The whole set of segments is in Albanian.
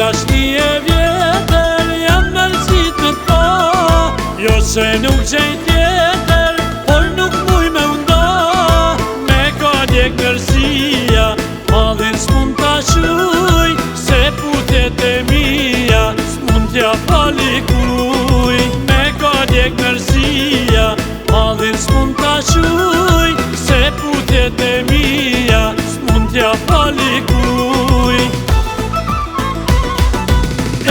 dashni e vjetër, jam mërësit me ta, jo se nuk gjej tjetër, por nuk muj me unda. Me ka djek mërësia, madhin s'mund t'a shuj, se putet e mija, s'mund t'ja fali kuj. Me ka djek mërësia, madhin s'mund t'a shuj, se putet e mija, s'mund t'ja fali kuj.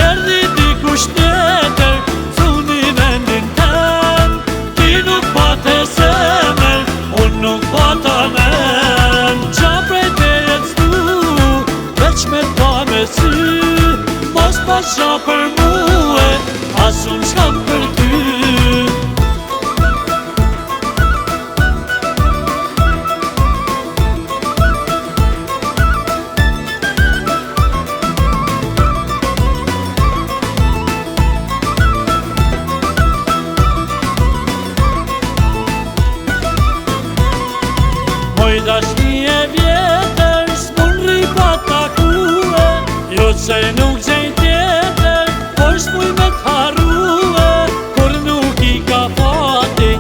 Erdi dikush tjetër, thuni vendin tem, ti nuk pate zemër, unë nuk pata men. Qa prej tejet s'du, veç me ta me sy, mos pas qa për muë, as unë s'kam për ty. Moj dashni e vjetër, s'mun rri pa takue, jo se nuk gjej tjetër, por s'muj me t'harrue. Kur nuk i ka fati,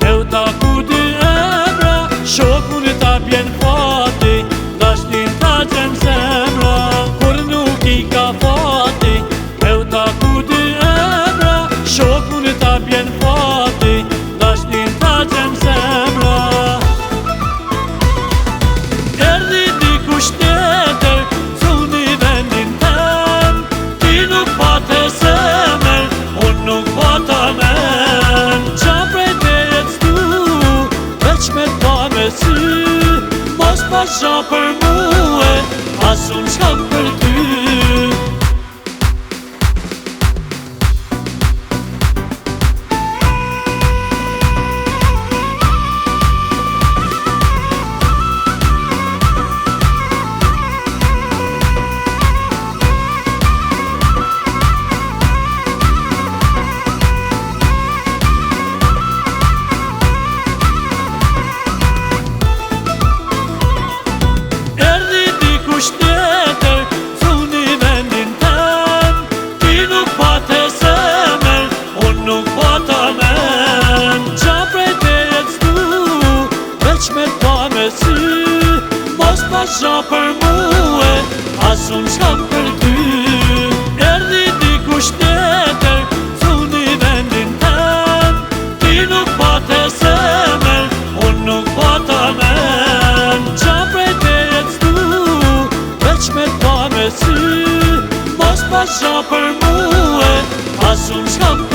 e u taku dy emra, shokun t'a bjen fati, dashnin t'a gjem zemra. Kur nuk i ka fati, e u taku dy emra, shokun t'a bjen fati, dashnin t'a gjem zemra. Erdi dikush tjetër, thuni vendin tem, ti nuk pate zemër, unë nuk pata men. Qa prej tejet s'du, veç me ta me sy, mos pas qa për muë, as unë s'kam për ty. Dikush tjetër, thuni vendin tem, ti nuk pate zemër, unë nuk pata men. Qa prej tejet s'du, veç me ta me sy, mos pas qa për muë, as unë s'kam për ty. Erdi dikush tjetër, thuni vendin tem, ti nuk pate zemër, unë nuk pata men. Qa prej tejet s'du, veç me ta me sy, mos pas qa për muë, as unë s'kam për ty.